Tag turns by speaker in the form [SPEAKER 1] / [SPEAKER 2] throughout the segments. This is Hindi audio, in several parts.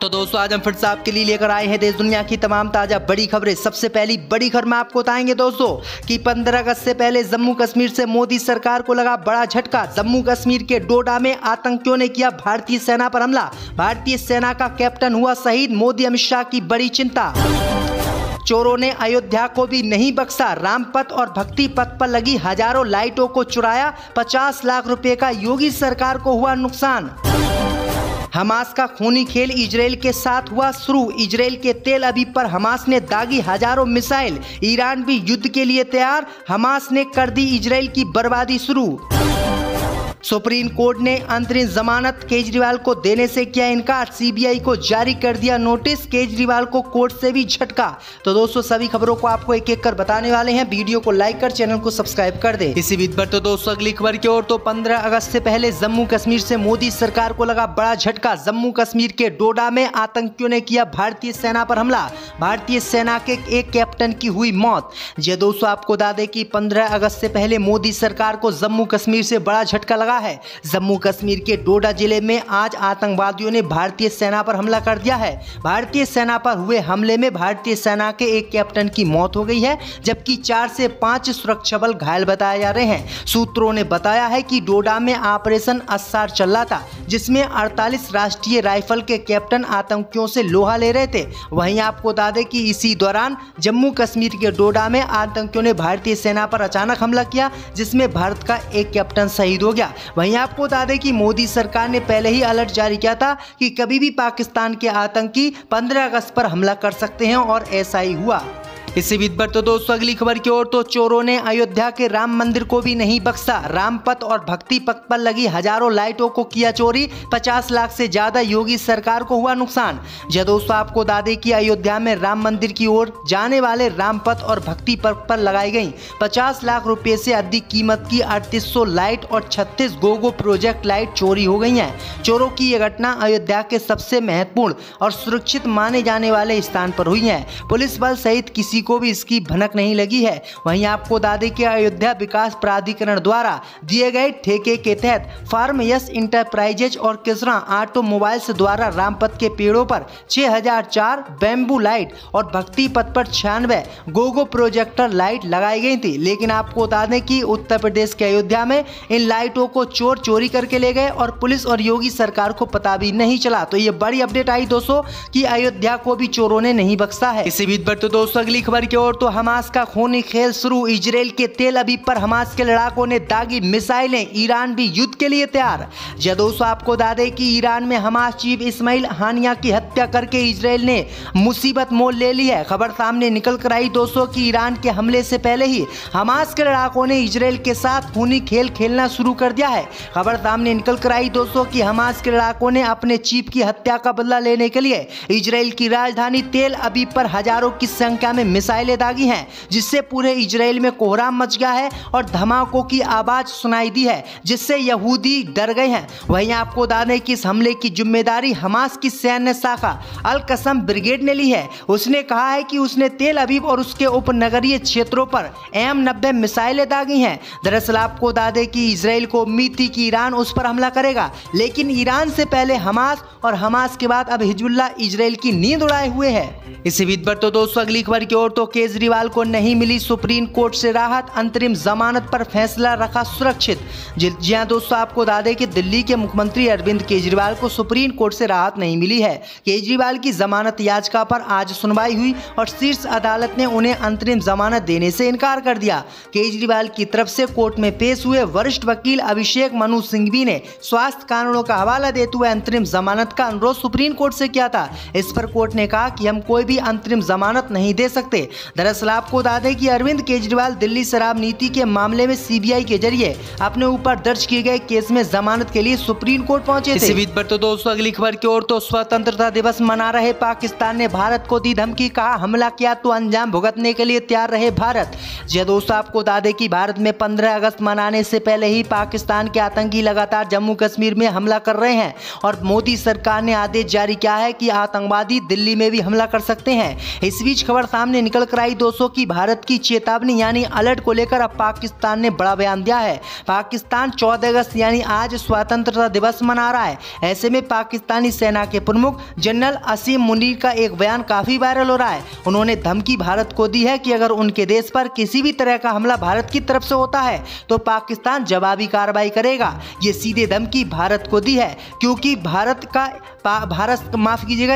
[SPEAKER 1] तो दोस्तों आज हम फिर से आपके लिए लेकर आए हैं देश दुनिया की तमाम ताजा बड़ी खबरें। सबसे पहली बड़ी खबर में आपको बताएंगे दोस्तों कि 15 अगस्त से पहले जम्मू कश्मीर से मोदी सरकार को लगा बड़ा झटका। जम्मू कश्मीर के डोडा में आतंकियों ने किया भारतीय सेना पर हमला। भारतीय सेना का कैप्टन हुआ शहीद। मोदी अमित शाह की बड़ी चिंता। चोरों ने अयोध्या को भी नहीं बख्शा। रामपथ और भक्ति पथ पर लगी हजारों लाइटों को चुराया। 50 लाख रुपए का योगी सरकार को हुआ नुकसान। हमास का खूनी खेल इजराइल के साथ हुआ शुरू। इजराइल के तेल अवीव पर हमास ने दागी हजारों मिसाइल। ईरान भी युद्ध के लिए तैयार। हमास ने कर दी इजराइल की बर्बादी शुरू। सुप्रीम कोर्ट ने अंतरिम जमानत केजरीवाल को देने से किया इनकार। सीबीआई को जारी कर दिया नोटिस। केजरीवाल को कोर्ट से भी झटका। तो दोस्तों सभी खबरों को आपको एक एक कर बताने वाले हैं। वीडियो को लाइक कर चैनल को सब्सक्राइब कर दे। इसी बीच पर तो दोस्तों अगली खबर की ओर। तो 15 अगस्त से पहले जम्मू कश्मीर से मोदी सरकार को लगा बड़ा झटका। जम्मू कश्मीर के डोडा में आतंकियों ने किया भारतीय सेना पर हमला। भारतीय सेना के एक कैप्टन की हुई मौत। जी दोस्तों आपको बता दें कि 15 अगस्त से पहले मोदी सरकार को जम्मू कश्मीर से बड़ा झटका लगा है। जम्मू कश्मीर के डोडा जिले में आज आतंकवादियों ने भारतीय सेना पर हमला कर दिया है। भारतीय सेना पर हुए हमले में भारतीय सेना के एक कैप्टन की मौत हो गई है, जबकि 4 से 5 सुरक्षा बल घायल बताए जा रहे हैं। सूत्रों ने बताया है कि डोडा में ऑपरेशन अस्सार चल रहा था, जिसमें 48 राष्ट्रीय राइफल के कैप्टन आतंकियों से लोहा ले रहे थे। वहीं आपको बता दें कि इसी दौरान जम्मू कश्मीर के डोडा में आतंकियों ने भारतीय सेना पर अचानक हमला किया, जिसमें भारत का एक कैप्टन शहीद हो गया। वहीं आपको बता दें कि मोदी सरकार ने पहले ही अलर्ट जारी किया था कि कभी भी पाकिस्तान के आतंकी 15 अगस्त पर हमला कर सकते हैं, और ऐसा ही हुआ। इसी बीच पर तो दोस्तों अगली खबर की ओर। तो चोरों ने अयोध्या के राम मंदिर को भी नहीं बख्शा। रामपथ और भक्ति पथ पर लगी हजारों लाइटों को किया चोरी। 50 लाख से ज्यादा योगी सरकार को हुआ नुकसान। जी दोस्तों आपको बता दें कि अयोध्या में राम मंदिर की ओर जाने वाले रामपथ और भक्ति पथ पर लगाई गई 50 लाख रुपए से अधिक कीमत की 3800 लाइट और 36 गोगो प्रोजेक्ट लाइट चोरी हो गई हैं। चोरों की यह घटना अयोध्या के सबसे महत्वपूर्ण और सुरक्षित माने जाने वाले स्थान पर हुई है। पुलिस बल सहित किसी को भी इसकी भनक नहीं लगी है। वहीं आपको बता दें कि अयोध्या विकास प्राधिकरण द्वारा दिए गए ठेके के तहत फार्म यस इंटरप्राइजेज और किसरा ऑटोमोबाइल्स द्वारा रामपथ के पेड़ों पर 6004 बैम्बू लाइट और भक्ति पथ पर 96 गोगो प्रोजेक्टर लाइट लगाई गई थी। लेकिन आपको बता दें कि उत्तर प्रदेश के अयोध्या में इन लाइटों को चोर चोरी करके ले गए और पुलिस और योगी सरकार को पता भी नहीं चला। तो ये बड़ी अपडेट आई दोस्तों कि अयोध्या को भी चोरों ने नहीं बख्शा है। इसी बीच पर तो दोस्तों अगली खबर की ओर। तो हमास का खूनी खेल शुरू। इजराइल के तेल अवीव पर हमास के लड़ाकों ने दागी मिसाइलें। ईरान भी युद्ध के लिए तैयार। जी दोस्तों आपको बता दें कि ईरान में हमास चीफ इस्माइल हानिया की हत्या करके इजराइल ने मुसीबत मोल ले ली है। खबर सामने निकल कर आई दोस्तों कि ईरान के हमले से पहले ही हमास के लड़ाकों ने इजराइल के साथ खूनी खेल खेलना शुरू कर दिया है। खबर सामने निकल कर आई दोस्तों कि हमास के लड़ाकों ने अपने चीफ की हत्या का बदला लेने के लिए इजराइल की राजधानी तेल अवीव पर हजारों की संख्या में मिसाइलें दागी हैं, जिससे पूरे इजराइल में कोहराम मच गया है और धमाकों की आवाज सुनाई दी है, जिससे यहूदी डर गए हैं। वहीं आपको बता दें कि इस हमले की जिम्मेदारी हमास की सैन्य शाखा अल कसम ब्रिगेड ने ली है। उसने कहा है कि उसने तेल अवीव और उसके उपनगरीय क्षेत्रों पर M90 मिसाइलें दागी हैं। दरअसल आपको बता दें कि इजराइल को उम्मीद थी कि ईरान उस पर हमला करेगा, लेकिन ईरान से पहले हमास और हमास के बाद अब हिजबुल्लाह इजराइल की नींद उड़ाए हुए है। इसी बीच पर तो दोस्तों अगली खबर की ओर। तो केजरीवाल को नहीं मिली सुप्रीम कोर्ट से राहत। अंतरिम जमानत पर फैसला रखा सुरक्षित। जी हां दोस्तों आपको बता दें कि दिल्ली के मुख्यमंत्री अरविंद केजरीवाल को सुप्रीम कोर्ट से राहत नहीं मिली है। केजरीवाल की जमानत याचिका पर आज सुनवाई हुई और शीर्ष अदालत ने उन्हें अंतरिम जमानत देने से इनकार कर दिया। केजरीवाल की तरफ से कोर्ट में पेश हुए वरिष्ठ वकील अभिषेक मनु सिंघवी ने स्वास्थ्य कारणों का हवाला देते हुए अंतरिम जमानत का अनुरोध सुप्रीम कोर्ट से किया था। इस पर कोर्ट ने कहा कि हम कोई भी अंतरिम जमानत नहीं दे सकते। दरअसल आपको बता दें कि अरविंद केजरीवाल दिल्ली शराब नीति के मामले में सीबीआई के जरिए अपने ऊपर दर्ज किए गए केस में जमानत के लिए सुप्रीम कोर्ट पहुंचे थे। इसी बीच पर तो दोस्तों अगली खबर की ओर। तो स्वतंत्रता दिवस मना रहे पाकिस्तान ने भारत को दी धमकी। कहा हमला किया तो अंजाम भुगतने के लिए तैयार रहे भारत। जी दोस्तों आपको बता दें कि भारत में 15 अगस्त मनाने से पहले ही पाकिस्तान के आतंकी लगातार जम्मू कश्मीर में हमला कर रहे हैं और मोदी सरकार ने आदेश जारी किया है कि आतंकवादी दिल्ली में भी हमला कर सकते हैं। इस बीच खबर सामने निकल कर आई दोस्तों की भारत की चेतावनी यानी अलर्ट को लेकर अब पाकिस्तान ने बड़ा बयान दिया है। पाकिस्तान 14 अगस्त यानी आज स्वतंत्रता दिवस मना रहा है। ऐसे में पाकिस्तानी सेना के प्रमुख जनरल असीम मुनीर का एक बयान काफी वायरल हो रहा है। उन्होंने धमकी भारत को दी है कि अगर उनके देश पर किसी भी तरह का हमला भारत की तरफ से होता है तो पाकिस्तान जवाबी कार्रवाई करेगा। ये सीधे धमकी भारत को दी है क्योंकि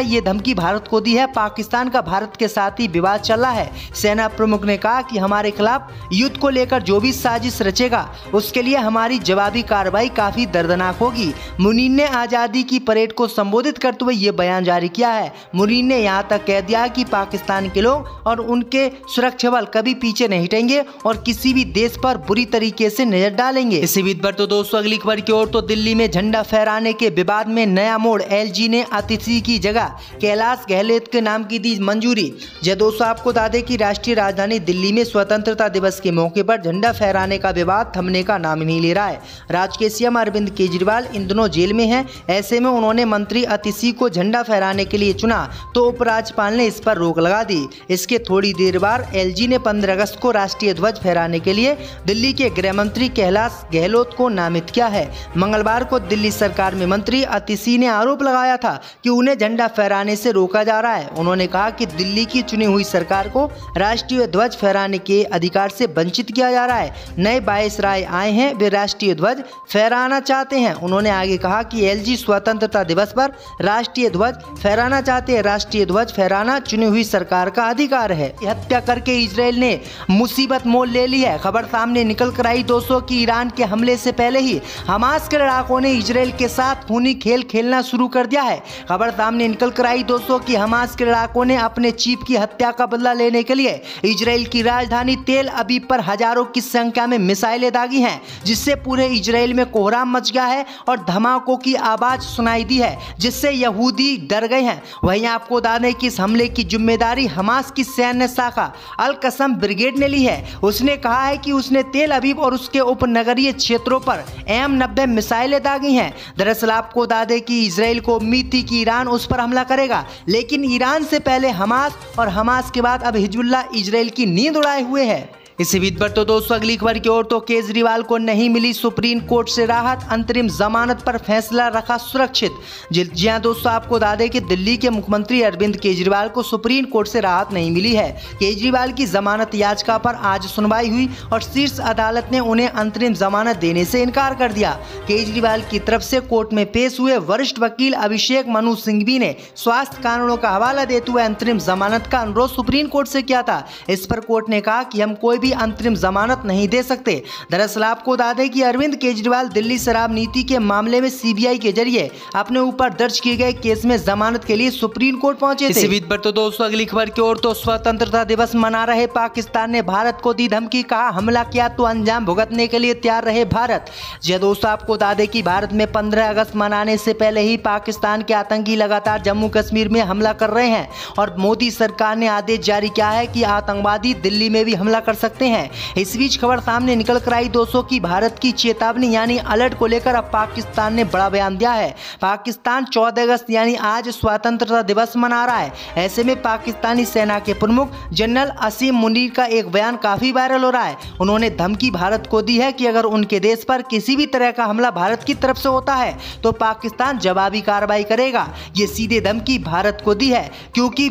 [SPEAKER 1] ये धमकी भारत को दी है। पाकिस्तान का भारत के साथ ही विवाद चल रहा है। सेना प्रमुख ने कहा कि हमारे खिलाफ युद्ध को लेकर जो भी साजिश रचेगा उसके लिए हमारी जवाबी कार्रवाई काफी दर्दनाक होगी। मुनीर ने आजादी की परेड को संबोधित करते हुए ये बयान जारी किया है। मुनीर ने यहाँ तक कह दिया कि पाकिस्तान के लोग और उनके सुरक्षा बल कभी पीछे नहीं हटेंगे और किसी भी देश पर बुरी तरीके से नजर डालेंगे। इसी बीच पर तो दोस्तों अगली खबर की ओर तो दिल्ली में झंडा फहराने के विवाद में नया मोड़। एलजी ने अतिथि की जगह कैलाश गहलोत के नाम की दी मंजूरी। दोस्तों आपको बता दें कि राष्ट्रीय राजधानी दिल्ली में स्वतंत्रता दिवस के मौके पर झंडा फहराने का विवाद थमने का नाम नहीं ले रहा है। राज्य के सीएम अरविंद केजरीवाल इन दिनों जेल में हैं। ऐसे में उन्होंने मंत्री अतिथि को झंडा फहराने के लिए चुना तो उपराज्यपाल ने इस पर रोक लगा दी। इसके थोड़ी देर बाद एलजी ने 15 अगस्त को राष्ट्रीय ध्वज फहराने के लिए दिल्ली के गृह मंत्री कैलाश गहलोत को नामित किया है। मंगलवार को दिल्ली सरकार में मंत्री अतिथि ने आरोप लगाया था कि उन्हें झंडा फहराने से रोका जा रहा है। उन्होंने कहा कि दिल्ली की चुनी हुई सरकार को राष्ट्रीय ध्वज फहराने के अधिकार से वंचित किया जा रहा है। नए वायसराय आए हैं, वे राष्ट्रीय ध्वज फहराना चाहते हैं। उन्होंने आगे कहा कि एलजी स्वतंत्रता दिवस पर राष्ट्रीय ध्वज फहराना चाहते हैं। राष्ट्रीय ध्वज फहराना चुनी हुई सरकार का अधिकार है। हत्या करके इजराइल ने मुसीबत मोल ले ली है। खबर सामने निकल कर आई दोस्तों की ईरान के हमले से पहले ही हमास के लड़ाकों ने इजराइल के साथ खूनी खेल खेलना शुरू कर दिया है। खबर सामने निकल कर आई दोस्तों की हमास के लड़ाकों ने अपने चीफ की हत्या का बदला लेने के लिए इजराइल की राजधानी तेल अवीव पर हजारों की संख्या में मिसाइलें दागी हैं, जिससे पूरे इजराइल में कोहराम मच गया है और धमाकों की आवाज सुनाई दी है, जिससे यहूदी डर गए हैं। वहीं आपको बता दें कि इस हमले की जिम्मेदारी हमास की सैन्य शाखा अल कसम ब्रिगेड ने ली है। उसने कहा है कि उसने तेल अवीव और उसके उपनगरीय क्षेत्रों पर M90 मिसाइलें दागी हैं। दरअसल आपको बता दें कि इजराइल को उम्मीद थी कि ईरान उस पर हमला करेगा, लेकिन ईरान से पहले हमास और हमास के बाद अब हिजबुल्लाह इजराइल की नींद उड़ाए हुए है। इसी बीच पर तो दोस्तों अगली खबर की ओर तो केजरीवाल को नहीं मिली सुप्रीम कोर्ट से राहत, अंतरिम जमानत पर फैसला रखा सुरक्षित। जी हां दोस्तों आपको बता दें कि दिल्ली के मुख्यमंत्री अरविंद केजरीवाल को सुप्रीम कोर्ट से राहत नहीं मिली है। केजरीवाल की जमानत याचिका पर आज सुनवाई हुई और शीर्ष अदालत ने उन्हें अंतरिम जमानत देने से इनकार कर दिया। केजरीवाल की तरफ से कोर्ट में पेश हुए वरिष्ठ वकील अभिषेक मनु सिंघवी ने स्वास्थ्य कारणों का हवाला देते हुए अंतरिम जमानत का अनुरोध सुप्रीम कोर्ट से किया था। इस पर कोर्ट ने कहा कि हम कोई अंतरिम जमानत नहीं दे सकते। दरअसल आपको बता दें कि अरविंद केजरीवाल दिल्ली शराब नीति के मामले में सीबीआई के जरिए अपने ऊपर दर्ज किए गए केस में जमानत के लिए सुप्रीम कोर्ट पहुंचे थे। इसी बीच पर तो दोस्तों अगली खबर की ओर तो स्वतंत्रता दिवस मना रहे पाकिस्तान ने भारत को दी धमकी, कहा हमला किया तो अंजाम भुगतने के लिए तैयार रहे भारत। जी दोस्तों आपको बता दें कि भारत में 15 अगस्त मनाने से पहले ही पाकिस्तान के आतंकी लगातार जम्मू कश्मीर में हमला कर रहे हैं और मोदी सरकार ने आदेश जारी किया है कि आतंकवादी दिल्ली में भी हमला कर सकते हैं। इस बीच खबर सामने निकल कर आई दोस्तों की भारत की चेतावनी यानी अलर्ट को लेकर अब पाकिस्तान ने बड़ा बयान दिया है। पाकिस्तान 14 अगस्त यानी आज स्वतंत्रता दिवस मना रहा है। ऐसे में पाकिस्तानी सेना के प्रमुख जनरल असीम मुनीर का एक बयान काफी वायरल हो रहा है। उन्होंने धमकी भारत को दी है कि अगर उनके देश पर किसी भी तरह का हमला भारत की तरफ से होता है तो पाकिस्तान जवाबी कार्रवाई करेगा। ये सीधे धमकी भारत को दी है क्योंकि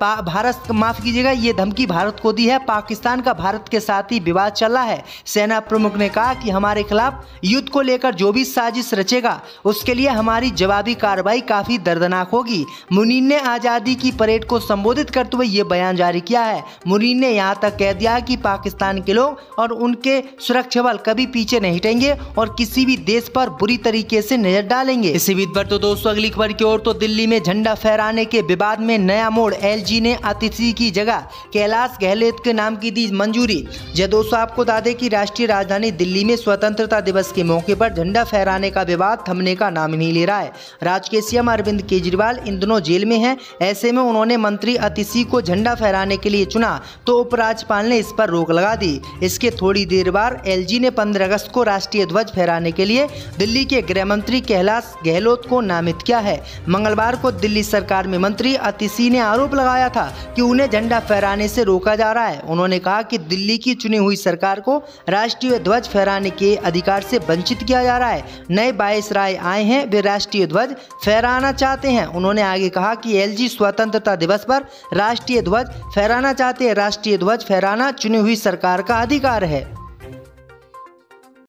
[SPEAKER 1] ये धमकी भारत को दी है। पाकिस्तान का भारत के साथ ही विवाद चल रहा है। सेना प्रमुख ने कहा कि हमारे खिलाफ युद्ध को लेकर जो भी साजिश रचेगा उसके लिए हमारी जवाबी कार्रवाई काफी दर्दनाक होगी। मुनीर ने आजादी की परेड को संबोधित करते हुए ये बयान जारी किया है। मुनीर ने यहाँ तक कह दिया कि पाकिस्तान के लोग और उनके सुरक्षा बल कभी पीछे नहीं हटेंगे और किसी भी देश पर बुरी तरीके से नजर डालेंगे। इसी बीच पर तो दोस्तों अगली खबर की ओर तो दिल्ली में झंडा फहराने के विवाद में नया मोड़। एलजी ने अतिथि की जगह कैलाश गहलोत के नाम की दी मंजूरी। दोस्तों आपको बता दें कि राष्ट्रीय राजधानी दिल्ली में स्वतंत्रता दिवस के मौके पर झंडा फहराने का विवाद थमने का नाम नहीं ले रहा है। राज्य के सीएम अरविंद केजरीवाल इन दिनों जेल में हैं। ऐसे में उन्होंने मंत्री अतिथि को झंडा फहराने के लिए चुना तो उपराज्यपाल ने इस पर रोक लगा दी। इसके थोड़ी देर बाद एलजी ने 15 अगस्त को राष्ट्रीय ध्वज फहराने के लिए दिल्ली के गृह मंत्री कैलाश गहलोत को नामित किया है। मंगलवार को दिल्ली सरकार में मंत्री अतिथि ने आरोप लगाया उठाया था कि उन्हें झंडा फहराने से रोका जा रहा है। उन्होंने कहा कि दिल्ली की चुनी हुई सरकार को राष्ट्रीय ध्वज फहराने के अधिकार से वंचित किया जा रहा है। नए वायसराय आए हैं, वे राष्ट्रीय ध्वज फहराना चाहते हैं। उन्होंने आगे कहा कि एलजी स्वतंत्रता दिवस पर राष्ट्रीय ध्वज फहराना चाहते हैं। राष्ट्रीय ध्वज फहराना चुनी हुई सरकार का अधिकार है।